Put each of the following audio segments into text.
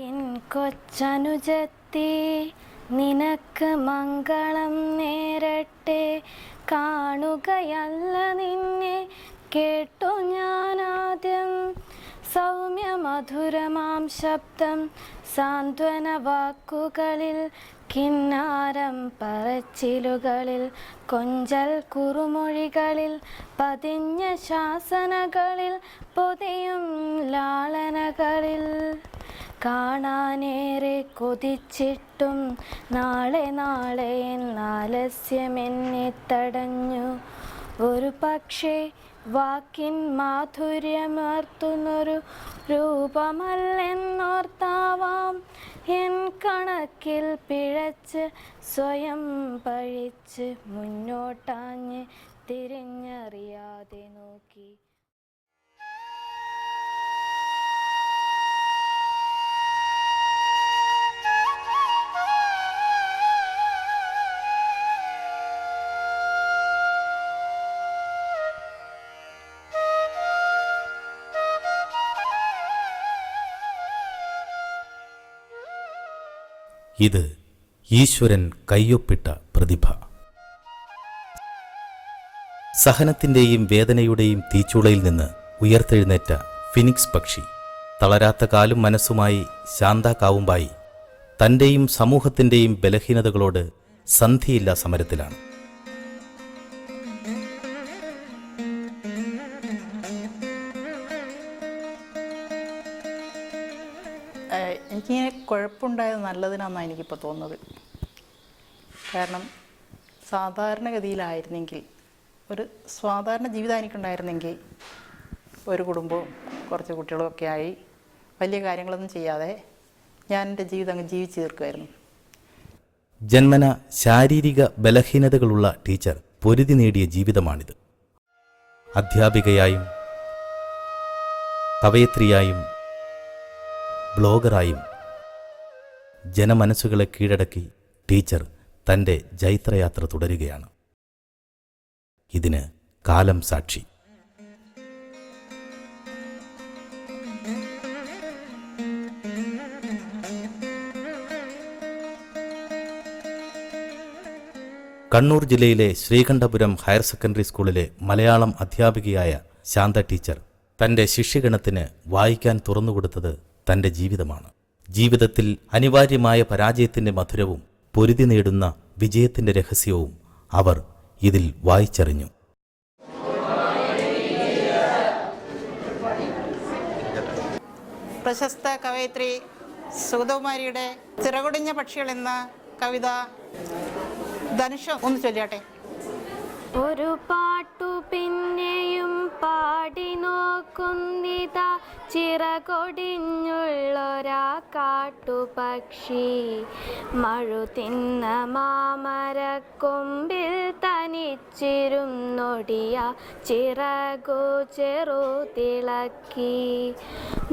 N കൊച്ചനുജത്തി നിനക്ക് മംഗളം നേരട്ടെ, കാണുകയല്ല നിന്നെ കേട്ടു ഞാനാദ്യം. സൗമ്യമധുരമാം ശബ്ദം സാന്ത്വന വാക്കുകളിൽ, കിന്നാരം പറച്ചിലുകളിൽ, കൊഞ്ചൽ കുറുമൊഴികളിൽ, പതിഞ്ഞ ശാസനകളിൽ, പൊതിയും ലാളനകളിൽ. കാണാനേറെ കൊതിച്ചിട്ടും നാളെ നാളെ എന്നാലസ്യമെന്നെ തടഞ്ഞു. ഒരു പക്ഷേ വാക്കിൻ മാധുര്യമേർത്തുന്നൊരു രൂപമല്ലെന്നോർത്താവാം എൻ കണക്കിൽ പിഴച്ച് സ്വയം പഴിച്ച് മുന്നോട്ടാഞ്ഞ് തിരിഞ്ഞറിയാതെ നോക്കി. ഇത് ഈശ്വരൻ കയ്യൊപ്പിട്ട പ്രതിഭ. സഹനത്തിൻ്റെയും വേദനയുടെയും തീച്ചൂളയിൽ നിന്ന് ഉയർത്തെഴുന്നേറ്റ ഫിനിക്സ് പക്ഷി തളരാത്ത കാലും മനസ്സുമായി ശാന്താകാവുമ്പായി തൻ്റെയും സമൂഹത്തിൻ്റെയും ബലഹീനതകളോട് സന്ധിയില്ലാ സമരത്തിലാണ്. എനിക്കിങ്ങനെ കുഴപ്പമുണ്ടായത് നല്ലതിനാണെന്നാണ് എനിക്കിപ്പോൾ തോന്നുന്നത്. കാരണം സാധാരണഗതിയിലായിരുന്നെങ്കിൽ, ഒരു സാധാരണ ജീവിതം എനിക്കുണ്ടായിരുന്നെങ്കിൽ, ഒരു കുടുംബവും കുറച്ച് കുട്ടികളൊക്കെ ആയി വലിയ കാര്യങ്ങളൊന്നും ചെയ്യാതെ ഞാൻ എൻ്റെ ജീവിതം അങ്ങ് ജീവിച്ചു തീർക്കുമായിരുന്നു. ജന്മന ശാരീരിക ബലഹീനതകളുള്ള ടീച്ചർ പൊരുതി നേടിയ ജീവിതമാണിത്. അധ്യാപികയായും കവയത്രിയായും ബ്ലോഗറായും ജനമനസ്സുകളെ കീഴടക്കി ടീച്ചർ തൻ്റെ ജൈത്രയാത്ര തുടരുകയാണ്. ഇതിന് കാലം സാക്ഷി. കണ്ണൂർ ജില്ലയിലെ ശ്രീകണ്ഠപുരം ഹയർ സെക്കൻഡറി സ്കൂളിലെ മലയാളം അധ്യാപികയായ ശാന്ത ടീച്ചർ തൻ്റെ ശിഷ്യഗണത്തിന് വായിക്കാൻ തുറന്നുകൊടുത്തത് തൻ്റെ ജീവിതമാണ്. ജീവിതത്തിൽ അനിവാര്യമായ പരാജയത്തിൻ്റെ മധുരവും പൊരുതി നേടുന്ന വിജയത്തിൻ്റെ രഹസ്യവും അവർ ഇതിൽ വായിച്ചറിഞ്ഞു. പ്രശസ്ത കവയിത്രി സുഗതകുമാരിയുടെ ചിറകൊടിഞ്ഞ പക്ഷികൾ എന്ന കവിത ധനുഷം ഒന്ന് ചൊല്ലിയാട്ടെ. ഒരു പാട്ടു പിന്നെയും പാടി നോക്കുന്നിതാ, ചിറകൊടിഞ്ഞുള്ളൊരാ കാട്ടുപക്ഷി. മഴു തിന്ന മാമരക്കൊമ്പിൽ തനിച്ചിരുന്നൊടിയ ചിറകു ചെറുതിളക്കി.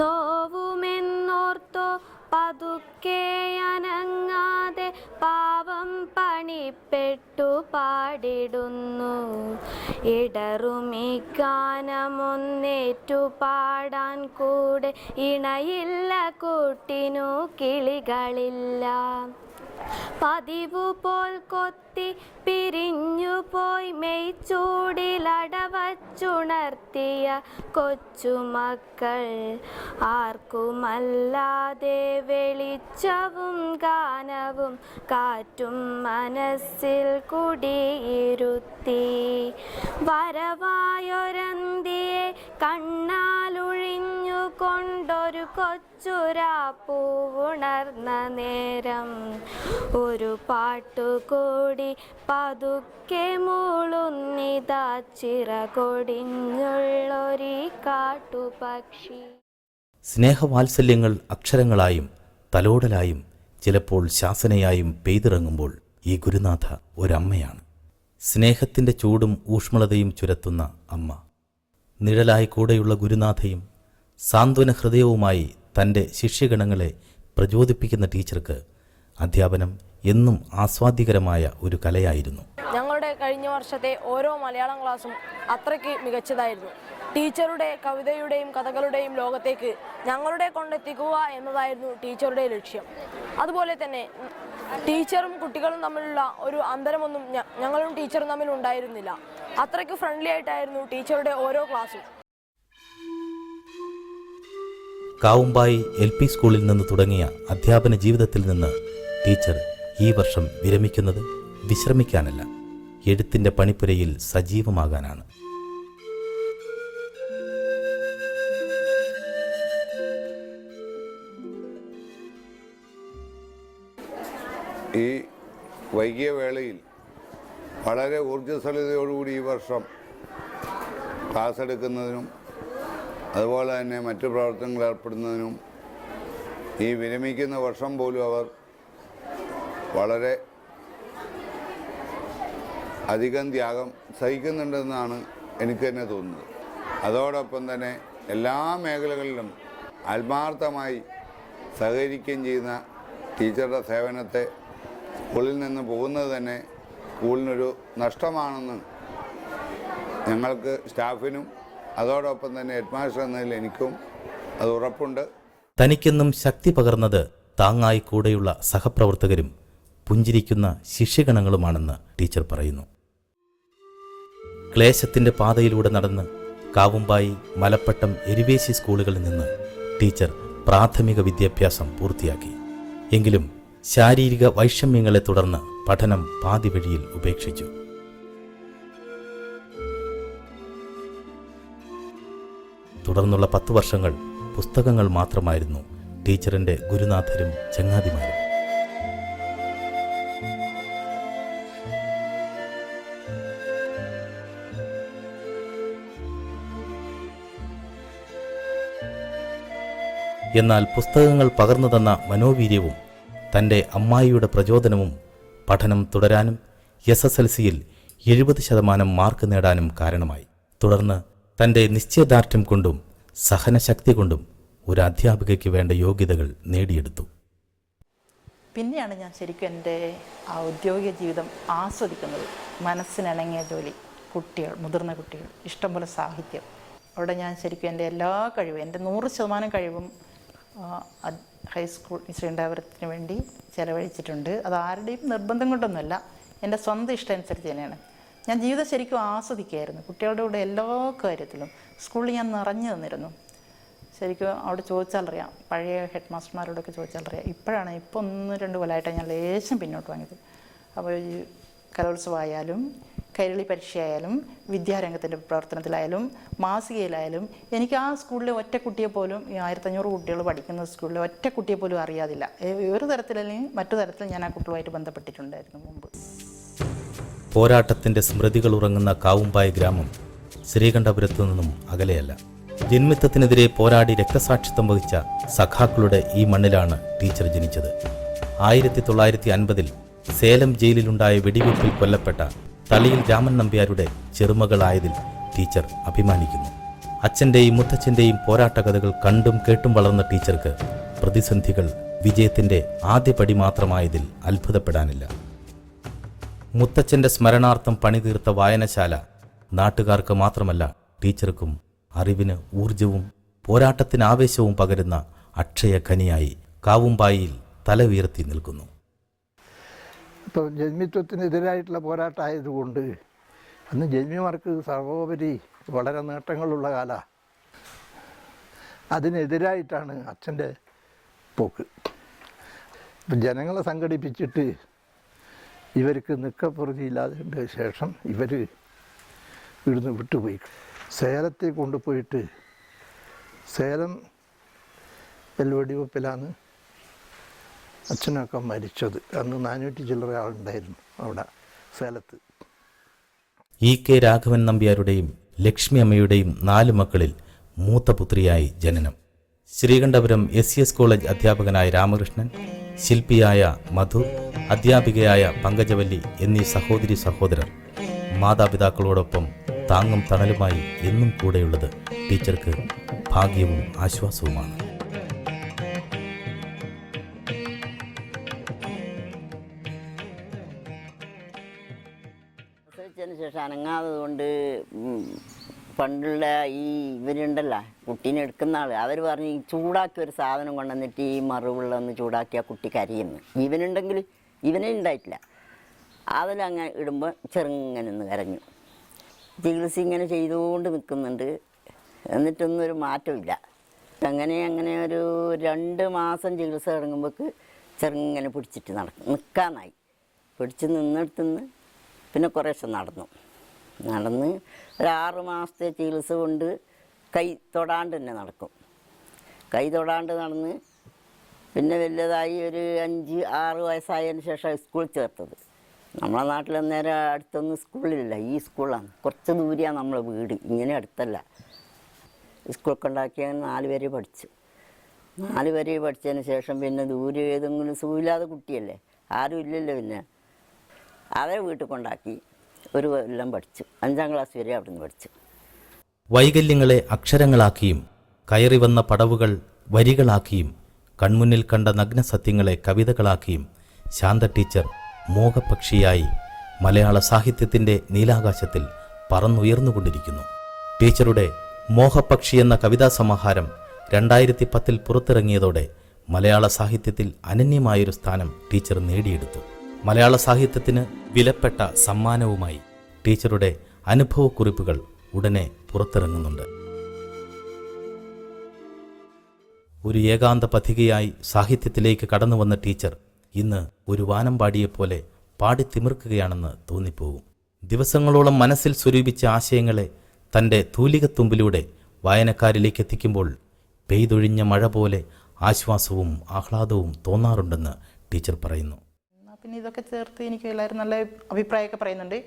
നോവുമെന്നോർത്തോ പതുക്കെ അനങ്ങാതെ പാവം പണിപ്പെട്ടു പാടിടുന്നു. ഇടറുമീ ഗാനമൊന്നേറ്റു പാടാൻ കൂടെ ഇണയില്ല, കൂട്ടിനു കിളികളില്ല. പതിവു പോൽ കൊത്തി പിരിഞ്ഞുപോയി മെയ്ച്ചൂടിലടവച്ചുണർത്തിയ കൊച്ചുമക്കൾ. ആർക്കുമല്ലാതെ വെളിച്ചവും ഗാനവും കാറ്റും മനസ്സിൽ കുടിയിരുത്തി. വരവായൊരന്തിയെ കണ്ണാലൊഴിഞ്ഞുകൊണ്ടൊരു കൊച്ചുരാപ്പൂവുണർന്ന നേരം ഒരു പാട്ടുകൂടി പതുക്കെ മൂളുന്നിതാ, ചിറകൊടിഞ്ഞുള്ളൊരീ കാട്ടുപക്ഷി. സ്നേഹവാത്സല്യങ്ങൾ അക്ഷരങ്ങളായും തലോടലായും ചിലപ്പോൾ ശാസനയായും പെയ്തിറങ്ങുമ്പോൾ ഈ ഗുരുനാഥ ഒരമ്മയാണ്. സ്നേഹത്തിൻ്റെ ചൂടും ഊഷ്മളതയും ചുരത്തുന്ന അമ്മ. നിഴലായി കൂടെയുള്ള ഗുരുനാഥയും സാന്ത്വന ഹൃദയവുമായി തൻ്റെ ശിഷ്യഗണങ്ങളെ പ്രചോദിപ്പിക്കുന്ന ടീച്ചർക്ക് അധ്യാപനം എന്നും ആസ്വാദ്യകരമായ ഒരു കലയായിരുന്നു. ഞങ്ങളുടെ കഴിഞ്ഞ വർഷത്തെ ഓരോ മലയാളം ക്ലാസ്സും അത്രയ്ക്ക് മികച്ചതായിരുന്നു. ടീച്ചറുടെ കവിതയുടെയും കഥകളുടെയും ലോകത്തേക്ക് ഞങ്ങളുടെ കൊണ്ടെത്തിക്കുക എന്നതായിരുന്നു ടീച്ചറുടെ ലക്ഷ്യം. അതുപോലെ തന്നെ ടീച്ചറും കുട്ടികളും തമ്മിലുള്ള ഒരു അന്തരമൊന്നും ഞങ്ങളും ടീച്ചറും തമ്മിൽ ഉണ്ടായിരുന്നില്ല. അത്രയ്ക്ക് ഫ്രണ്ട്ലി ആയിട്ടായിരുന്നു ടീച്ചറുടെ ഓരോ ക്ലാസ്സും. കാവുമ്പായി LP സ്കൂളിൽ നിന്ന് തുടങ്ങിയ അധ്യാപന ജീവിതത്തിൽ നിന്ന് ടീച്ചർ ഈ വർഷം വിരമിക്കുന്നത് വിശ്രമിക്കാനല്ല, എഴുത്തിൻ്റെ പണിപ്പുരയിൽ സജീവമാകാനാണ്. ഈ വൈകിയ വേളയിൽ വളരെ ഊർജ്ജസ്വലതയോടുകൂടി ഈ വർഷം ക്ലാസ് എടുക്കുന്നതിനും അതുപോലെ തന്നെ മറ്റു പ്രവർത്തനങ്ങളിൽ ഏർപ്പെടുന്നതിനും ഈ വിരമിക്കുന്ന വർഷം പോലും അവർ വളരെ അധികം ത്യാഗം സഹിക്കുന്നുണ്ടെന്നാണ് എനിക്ക് തന്നെ തോന്നുന്നത്. അതോടൊപ്പം തന്നെ എല്ലാ മേഖലകളിലും ആത്മാർത്ഥമായി സഹകരിക്കുകയും ചെയ്യുന്ന ടീച്ചറുടെ സേവനത്തെ സ്കൂളിൽ നിന്ന് പോകുന്നത് തന്നെ സ്കൂളിനൊരു നഷ്ടമാണെന്ന് ഞങ്ങൾക്ക് സ്റ്റാഫിനും അതോടൊപ്പം തന്നെ ഹെഡ്മാസ്റ്റർ എന്നതിൽ എനിക്കും അത് ഉറപ്പുണ്ട്. തനിക്കെന്നും ശക്തി പകർന്നത് താങ്ങായി കൂടെയുള്ള സഹപ്രവർത്തകരും പുഞ്ചിരിക്കുന്ന ശിഷ്യഗണങ്ങളുമാണെന്ന് ടീച്ചർ പറയുന്നു. ക്ലേശത്തിന്റെ പാതയിലൂടെ നടന്ന് കാവുമ്പായി, മലപ്പട്ടം, എരുവേശി സ്കൂളുകളിൽ നിന്ന് ടീച്ചർ പ്രാഥമിക വിദ്യാഭ്യാസം പൂർത്തിയാക്കി. എങ്കിലും ശാരീരിക വൈഷമ്യങ്ങളെ തുടർന്ന് പഠനം പാതിവഴിയിൽ ഉപേക്ഷിച്ചു. തുടർന്നുള്ള 10 വർഷങ്ങൾ പുസ്തകങ്ങൾ മാത്രമായിരുന്നു ടീച്ചറിന്റെ ഗുരുനാഥരും ചങ്ങാതിമാരും. എന്നാൽ പുസ്തകങ്ങൾ പകർന്നു തന്ന മനോവീര്യവും തൻ്റെ അമ്മായിയുടെ പ്രചോദനവും പഠനം തുടരാനും SSLCയിൽ 70% മാർക്ക് നേടാനും കാരണമായി. തുടർന്ന് തൻ്റെ നിശ്ചയദാർഢ്യം കൊണ്ടും സഹനശക്തി കൊണ്ടും ഒരു അധ്യാപികയ്ക്ക് വേണ്ട യോഗ്യതകൾ നേടിയെടുത്തു. പിന്നെയാണ് ഞാൻ ശരിക്കും എൻ്റെ ഔദ്യോഗിക ജീവിതം ആസ്വദിക്കുന്നത്. മനസ്സിനിണങ്ങിയ ജോലി, കുട്ടികൾ, മുതിർന്ന കുട്ടികൾ, ഇഷ്ടംപോലെ സാഹിത്യം. അവിടെ ഞാൻ ശരിക്കും എൻ്റെ എല്ലാ കഴിവും, എൻ്റെ 100% കഴിവും ഹൈസ്കൂൾ ശ്രീകണ്ഠാപുരത്തിന് വേണ്ടി ചിലവഴിച്ചിട്ടുണ്ട്. അത് ആരുടെയും നിർബന്ധം കൊണ്ടൊന്നുമല്ല, എൻ്റെ സ്വന്തം ഇഷ്ടം അനുസരിച്ച് തന്നെയാണ്. ഞാൻ ജീവിതം ശരിക്കും ആസ്വദിക്കുകയായിരുന്നു. കുട്ടികളുടെ കൂടെ എല്ലാ കാര്യത്തിലും സ്കൂളിൽ ഞാൻ നിറഞ്ഞു നിന്നിരുന്നു. ശരിക്കും അവിടെ ചോദിച്ചാലറിയാം, പഴയ ഹെഡ് മാസ്റ്റർമാരോടൊക്കെ ചോദിച്ചാലറിയാം. ഇപ്പോഴാണ്, ഇപ്പോൾ 1-2 കൊല്ലമായിട്ടാണ് ഞാൻ ലേശം പിന്നോട്ട് വാങ്ങിയത്. അപ്പോൾ ഈ കലോത്സവമായാലും കൈരളി പരീക്ഷയായാലും വിദ്യാരംഗത്തിൻ്റെ പ്രവർത്തനത്തിലായാലും മാസികയിലായാലും എനിക്ക് ആ സ്കൂളിലെ ഒറ്റ കുട്ടിയെ പോലും, ഈ 1500 കുട്ടികൾ പഠിക്കുന്ന സ്കൂളിലെ ഒറ്റ കുട്ടിയെ പോലും അറിയാതില്ല. ഒരു തരത്തിലല്ലെങ്കിൽ മറ്റു തരത്തിൽ ഞാൻ ആ കുട്ടികളുമായിട്ട് ബന്ധപ്പെട്ടിട്ടുണ്ടായിരുന്നു മുമ്പ്. പോരാട്ടത്തിന്റെ സ്മൃതികൾ ഉറങ്ങുന്ന കാവുമ്പായി ഗ്രാമം ശ്രീകണ്ഠപുരത്തു നിന്നും അകലെയല്ല. ജന്മിത്തത്തിനെതിരെ പോരാടി രക്തസാക്ഷിത്വം വഹിച്ച സഖാക്കളുടെ ഈ മണ്ണിലാണ് ടീച്ചർ ജനിച്ചത്. 1950-ൽ സേലം ജയിലിലുണ്ടായ വെടിവെപ്പിൽ കൊല്ലപ്പെട്ട തളിയിൽ രാമൻ നമ്പ്യാരുടെ ചെറുമകളായതിൽ ടീച്ചർ അഭിമാനിക്കുന്നു. അച്ഛൻ്റെയും മുത്തച്ഛൻ്റെയും പോരാട്ടകഥകൾ കണ്ടും കേട്ടും വളർന്ന ടീച്ചർക്ക് പ്രതിസന്ധികൾ വിജയത്തിൻ്റെ ആദ്യപടി മാത്രമായതിൽ അത്ഭുതപ്പെടാനില്ല. മുത്തച്ഛൻ്റെ സ്മരണാർത്ഥം പണിതീർത്ത വായനശാല നാട്ടുകാർക്ക് മാത്രമല്ല, ടീച്ചർക്കും അറിവിന് ഊർജവും പോരാട്ടത്തിന് ആവേശവും പകരുന്ന അക്ഷയഖനിയായി കാവുമ്പായിൽ തല ഉയർത്തി നിൽക്കുന്നു. ഇപ്പോൾ ജന്മിത്വത്തിനെതിരായിട്ടുള്ള പോരാട്ടമായതുകൊണ്ട് അന്ന് ജന്മിമാർക്ക് സർവോപരി വളരെ നേട്ടങ്ങളുള്ള കാലമാണ്. അതിനെതിരായിട്ടാണ് അച്ഛൻ്റെ പോക്ക്. ഇപ്പം ജനങ്ങളെ സംഘടിപ്പിച്ചിട്ട് ഇവർക്ക് നിക്കപ്പുറതിയില്ലാതെ ശേഷം ഇവർ ഇവിടുന്ന് വിട്ടുപോയി. സേലത്തിൽ കൊണ്ടുപോയിട്ട് സേലം വെടിവെപ്പിലാണ് അച്ഛനൊക്കെ മരിച്ചത്. അന്ന് 400 ചില്ലറ ആളുണ്ടായിരുന്നു അവിടെ സേലത്ത്. EK രാഘവൻ നമ്പ്യാരുടെയും ലക്ഷ്മി അമ്മയുടെയും 4 മക്കളിൽ മൂത്ത പുത്രിയായി ജനനം. ശ്രീകണ്ഠപുരം SES കോളേജ് അധ്യാപകനായ രാമകൃഷ്ണൻ, ശില്പിയായ മധു, അധ്യാപികയായ പങ്കജവല്ലി എന്നീ സഹോദരി സഹോദരർ. മാതാപിതാക്കളോടൊപ്പം താങ്ങും തണലുമായി എന്നും കൂടെയുള്ളത് ടീച്ചർക്ക് ഭാഗ്യവും ആശ്വാസവുമാണ്. ശേഷം അനങ്ങാത്തത് കൊണ്ട് പണ്ടുള്ള ഈ ഇവരുണ്ടല്ലോ കുട്ടീനെ എടുക്കുന്ന ആൾ അവർ പറഞ്ഞ് ഈ ചൂടാക്കിയ ഒരു സാധനം കൊണ്ടുവന്നിട്ട് ഈ മറുവുള്ള ഒന്ന് ചൂടാക്കിയ കുട്ടി കരയുന്നു. ഇവനുണ്ടെങ്കിൽ ഇവനെ ഉണ്ടായിട്ടില്ല. അതിലങ്ങനെ ഇടുമ്പോൾ ചെറുങ്ങനെ ഒന്ന് കരഞ്ഞു. ചികിത്സ ഇങ്ങനെ ചെയ്തുകൊണ്ട് നിൽക്കുന്നുണ്ട്, എന്നിട്ടൊന്നും ഒരു മാറ്റമില്ല. അങ്ങനെ ഒരു 2 മാസം ചികിത്സ തുടങ്ങുമ്പോൾക്ക് ചെറുങ്ങനെ പിടിച്ചിട്ട് നിൽക്കാനായി. പിടിച്ച് നിന്നെടുത്തുനിന്ന് പിന്നെ കുറേശ്ശെ നടന്ന് ഒരു 6 മാസത്തെ ചികിത്സ കൊണ്ട് കൈ തൊടാണ്ട് തന്നെ നടക്കും. കൈ തൊടാണ്ട് നടന്ന് പിന്നെ വലുതായി ഒരു 5-6 വയസ്സായതിന് ശേഷം സ്കൂളിൽ ചേർത്തത്. നമ്മളെ നാട്ടിൽ അന്നേരം അടുത്തൊന്നും സ്കൂളിലില്ല, ഈ സ്കൂളാണ്. കുറച്ച് ദൂരെയാണ് നമ്മളെ വീട്, ഇങ്ങനെ അടുത്തല്ല. സ്കൂളൊക്കെ ഉണ്ടാക്കിയാൽ 4 വരെ പഠിച്ചു. 4 വരെ പഠിച്ചതിന് ശേഷം പിന്നെ ദൂരെ ഏതെങ്കിലും സുഖമില്ലാതെ കുട്ടിയല്ലേ, ആരും ഇല്ലല്ലോ. പിന്നെ അവരെ വീട്ടിൽ കൊണ്ടാക്കി ഒരു കൊല്ലം പഠിച്ചു. 5ാം ക്ലാസ് വരെ അവിടെ നിന്ന് പഠിച്ചു. വൈകല്യങ്ങളെ അക്ഷരങ്ങളാക്കിയും കയറി വന്ന പടവുകൾ വരികളാക്കിയും കൺമുന്നിൽ കണ്ട നഗ്നസത്യങ്ങളെ കവിതകളാക്കിയും ശാന്ത ടീച്ചർ മോഹപക്ഷിയായി മലയാള സാഹിത്യത്തിൻ്റെ നീലാകാശത്തിൽ പറന്നുയർന്നുകൊണ്ടിരിക്കുന്നു. ടീച്ചറുടെ മോഹപക്ഷി എന്ന കവിതാ സമാഹാരം 2010 പുറത്തിറങ്ങിയതോടെ മലയാള സാഹിത്യത്തിൽ അനന്യമായൊരു സ്ഥാനം ടീച്ചർ നേടിയെടുത്തു. മലയാള സാഹിത്യത്തിന് വിലപ്പെട്ട സമ്മാനവുമായി ടീച്ചറുടെ അനുഭവക്കുറിപ്പുകൾ ഉടനെ പുറത്തിറങ്ങുന്നുണ്ട്. ഒരു ഏകാന്ത പഥികയായി സാഹിത്യത്തിലേക്ക് കടന്നു വന്ന ടീച്ചർ ഇന്ന് ഒരു വാനമ്പാടിയെപ്പോലെ പാടിത്തിമിർക്കുകയാണെന്ന് തോന്നിപ്പോകും. ദിവസങ്ങളോളം മനസ്സിൽ സ്വരൂപിച്ച ആശയങ്ങളെ തൻ്റെ തൂലികത്തുമ്പിലൂടെ വായനക്കാരിലേക്ക് എത്തിക്കുമ്പോൾ പെയ്തൊഴിഞ്ഞ മഴ പോലെ ആശ്വാസവും ആഹ്ലാദവും തോന്നാറുണ്ടെന്ന് ടീച്ചർ പറയുന്നു. പിന്നെ ഇതൊക്കെ ചേർത്ത് എനിക്ക് എല്ലാവരും നല്ല അഭിപ്രായമൊക്കെ പറയുന്നുണ്ട്.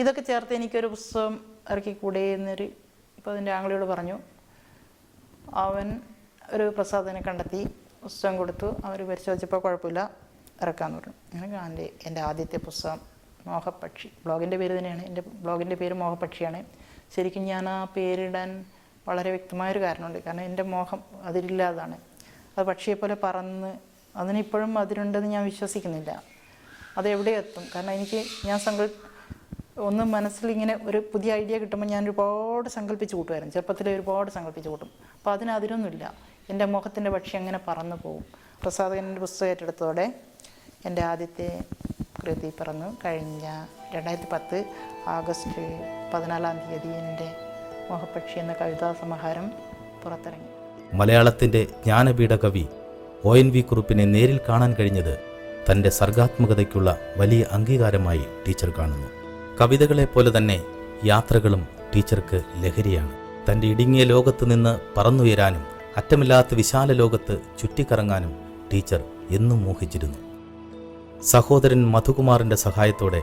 ഇതൊക്കെ ചേർത്ത് എനിക്കൊരു പുസ്തകം ഇറക്കിക്കൂടെ എന്നൊരു ഇപ്പോൾ അതിൻ്റെ ആംഗ്ലിയോട് പറഞ്ഞു. അവൻ ഒരു പ്രസാദനെ കണ്ടെത്തി, പുസ്തകം കൊടുത്തു. അവർ പരിശോധിച്ചപ്പോൾ കുഴപ്പമില്ല, ഇറക്കാമെന്ന് പറഞ്ഞു. അങ്ങനെ എൻ്റെ ആദ്യത്തെ പുസ്തകം മോഹപക്ഷി. ബ്ലോഗിൻ്റെ പേര് തന്നെയാണ്, എൻ്റെ ബ്ലോഗിൻ്റെ പേര് മോഹപക്ഷിയാണ്. ശരിക്കും ഞാൻ ആ പേരിടാൻ വളരെ വ്യക്തമായൊരു കാരണമുണ്ട്. കാരണം എൻ്റെ മോഹം അതിലില്ലാതാണ്. അത് പക്ഷിയെപ്പോലെ പറന്ന് അതിനിപ്പോഴും അതിലുണ്ടെന്ന് ഞാൻ വിശ്വസിക്കുന്നില്ല. അതെവിടെ എത്തും? കാരണം ഞാൻ ഒന്ന് മനസ്സിൽ ഇങ്ങനെ ഒരു പുതിയ ഐഡിയ കിട്ടുമ്പോൾ ഞാൻ ഒരുപാട് സങ്കല്പിച്ച് കൂട്ടുമായിരുന്നു. ചെറുപ്പത്തിലെ ഒരുപാട് സങ്കല്പിച്ച് കൂട്ടും. അപ്പോൾ അതിനൊന്നുമില്ല. എൻ്റെ മോഹത്തിൻ്റെ പക്ഷി അങ്ങനെ പറന്നു പോകും. പ്രസാദകൻ്റെ പുസ്തകം ഏറ്റെടുത്തതോടെ എൻ്റെ ആദ്യത്തെ കൃതി പിറന്നു. കഴിഞ്ഞ 2010 ആഗസ്റ്റ് 14-ാം തീയതി എൻ്റെ മോഹപക്ഷി എന്ന കവിതാ സമാഹാരം പുറത്തിറങ്ങി. മലയാളത്തിൻ്റെ ജ്ഞാനപീഠ കവി ONV കുറുപ്പിനെ നേരിൽ കാണാൻ കഴിഞ്ഞത് തൻ്റെ സർഗാത്മകതയ്ക്കുള്ള വലിയ അംഗീകാരമായി ടീച്ചർ കാണുന്നു. കവിതകളെപ്പോലെ തന്നെ യാത്രകളും ടീച്ചർക്ക് ലഹരിയാണ്. തൻ്റെ ഇടുങ്ങിയ ലോകത്ത് നിന്ന് പറന്നുയരാനും അറ്റമില്ലാത്ത വിശാല ലോകത്ത് ചുറ്റിക്കറങ്ങാനും ടീച്ചർ എന്നും മോഹിച്ചിരുന്നു. സഹോദരൻ മധുകുമാറിൻ്റെ സഹായത്തോടെ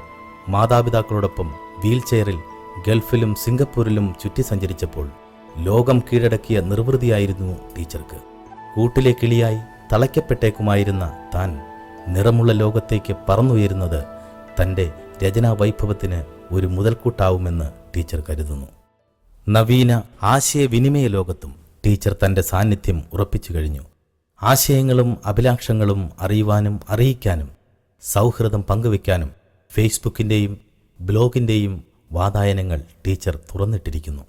മാതാപിതാക്കളോടൊപ്പം വീൽചെയറിൽ ഗൾഫിലും സിംഗപ്പൂരിലും ചുറ്റി സഞ്ചരിച്ചപ്പോൾ ലോകം കീഴടക്കിയ നിർവൃതിയായിരുന്നു ടീച്ചർക്ക്. കൂട്ടിലെ കിളിയായി തളയ്ക്കപ്പെട്ടേക്കുമായിരുന്ന താൻ നിറമുള്ള ലോകത്തേക്ക് പറന്നുയരുന്നത് തൻ്റെ രചനാ വൈഭവത്തിന് ഒരു മുതൽക്കൂട്ടാവുമെന്ന് ടീച്ചർ കരുതുന്നു. നവീന ആശയവിനിമയ ലോകത്തും ടീച്ചർ തൻ്റെ സാന്നിധ്യം ഉറപ്പിച്ചു കഴിഞ്ഞു. ആശയങ്ങളും അഭിലാഷങ്ങളും അറിയുവാനും അറിയിക്കാനും സൗഹൃദം പങ്കുവയ്ക്കാനും ഫേസ്ബുക്കിൻ്റെയും ബ്ലോഗിൻ്റെയും വാതായനങ്ങൾ ടീച്ചർ തുറന്നിട്ടിരിക്കുന്നു.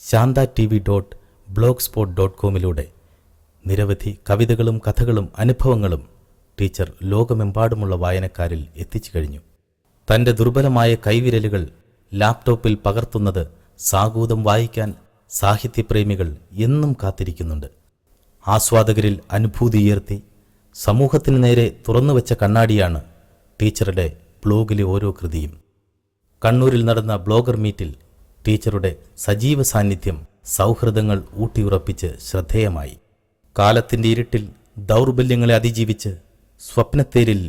shanthatv.blogspot.com നിരവധി കവിതകളും കഥകളും അനുഭവങ്ങളും ടീച്ചർ ലോകമെമ്പാടുമുള്ള വായനക്കാരിൽ എത്തിച്ചു കഴിഞ്ഞു. തൻ്റെ ദുർബലമായ കൈവിരലുകൾ ലാപ്ടോപ്പിൽ പകർത്തുന്നത് സാഗൂതം വായിക്കാൻ സാഹിത്യപ്രേമികൾ എന്നും കാത്തിരിക്കുന്നുണ്ട്. ആസ്വാദകരിൽ അനുഭൂതിയുയർത്തി സമൂഹത്തിന് നേരെ തുറന്നുവെച്ച കണ്ണാടിയാണ് ടീച്ചറുടെ ബ്ലോഗിലെ ഓരോ കൃതിയും. കണ്ണൂരിൽ നടന്ന ബ്ലോഗർ മീറ്റിൽ ടീച്ചറുടെ സജീവ സാന്നിധ്യം സൗഹൃദങ്ങൾ ഊട്ടിയുറപ്പിച്ച് ശ്രദ്ധേയമായി. കാലത്തിൻ്റെ ഇരുട്ടിൽ ദൗർബല്യങ്ങളെ അതിജീവിച്ച് സ്വപ്നത്തേരിൽ